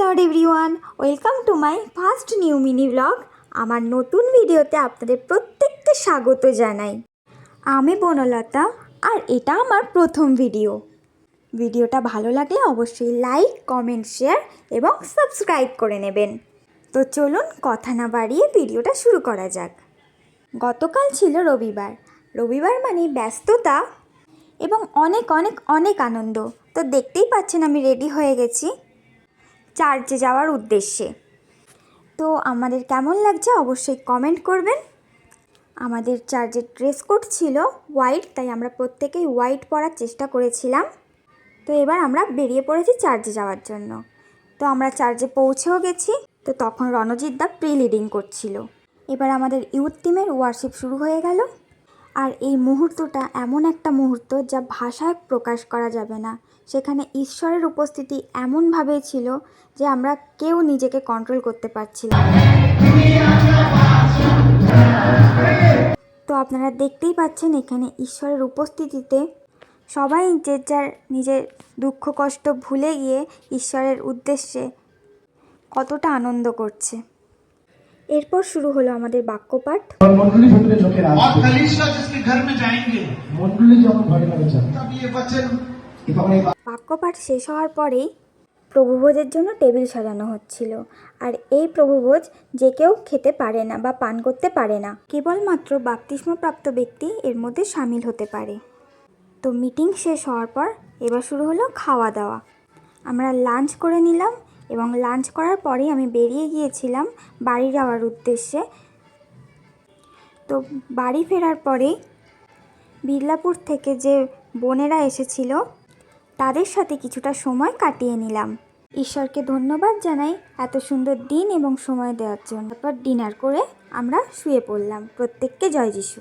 Lord everyone, welcome to my first new mini blog. আমার নতুন ভিডিওতে আপনাদের প্রত্যেককে স্বাগত জানাই। আমি বনলতা, আর এটা আমার প্রথম ভিডিও। ভিডিওটা ভালো লাগলে অবশ্যই লাইক, কমেন্ট, শেয়ার এবং সাবস্ক্রাইব করে নেবেন। তো চলুন কথা না বাড়িয়ে ভিডিওটা শুরু করা যাক। গতকাল ছিল রবিবার। রবিবার মানে ব্যস্ততা এবং অনেক অনেক অনেক আনন্দ। তো দেখতেই পাচ্ছেন আমি রেডি হয়ে গেছি চার্চে যাওয়ার উদ্দেশ্যে। তো আমাদের কেমন লাগছে অবশ্যই কমেন্ট করবেন। আমাদের চার্চের ড্রেস কোড ছিল হোয়াইট, তাই আমরা প্রত্যেকেই হোয়াইট পরার চেষ্টা করেছিলাম। তো এবার আমরা বেরিয়ে পড়েছি চার্চে যাওয়ার জন্য। তো আমরা চার্চে পৌঁছেও গেছি। তো তখন রণজিৎ দা প্রি লিডিং করছিল। এবার আমাদের ইউথ টিমের ওয়ার্শিপ শুরু হয়ে গেল। আর এই মুহূর্তটা এমন একটা মুহূর্ত যা ভাষায় প্রকাশ করা যাবে না। সেখানে ঈশ্বরের উপস্থিতি এমনভাবে ছিল যে আমরা কেউ নিজেকে কন্ট্রোল করতে পারছিলাম না। তো আপনারা দেখতেই পাচ্ছেন এখানে ঈশ্বরের উপস্থিতিতে সবাই যে যার নিজের দুঃখ কষ্ট ভুলে গিয়ে ঈশ্বরের উদ্দেশ্যে কতটা আনন্দ করছে। এরপর শুরু হলো আমাদের বাক্যপাঠ। বাক্যপাঠ শেষ হওয়ার পরেই প্রভুভোজের জন্য টেবিল সাজানো হচ্ছিল। আর এই প্রভুভোজ যে কেউ খেতে পারে না বা পান করতে পারে না, কেবলমাত্র বাপ্তিস্মপ্রাপ্ত ব্যক্তি এর মধ্যে সামিল হতে পারে। তো মিটিং শেষ হওয়ার পর এবার শুরু হলো খাওয়া দাওয়া। আমরা লাঞ্চ করে নিলাম এবং লাঞ্চ করার পরেই আমি বেরিয়ে গিয়েছিলাম বাড়ি যাওয়ার উদ্দেশ্যে। তো বাড়ি ফেরার পরেই বিড়লাপুর থেকে যে বোনেরা এসেছিল তাদের সাথে কিছুটা সময় কাটিয়ে নিলাম। ঈশ্বরকে ধন্যবাদ জানাই এত সুন্দর দিন এবং সময় দেওয়ার জন্য। তারপর ডিনার করে আমরা শুয়ে পড়লাম। প্রত্যেককে জয় যিশু।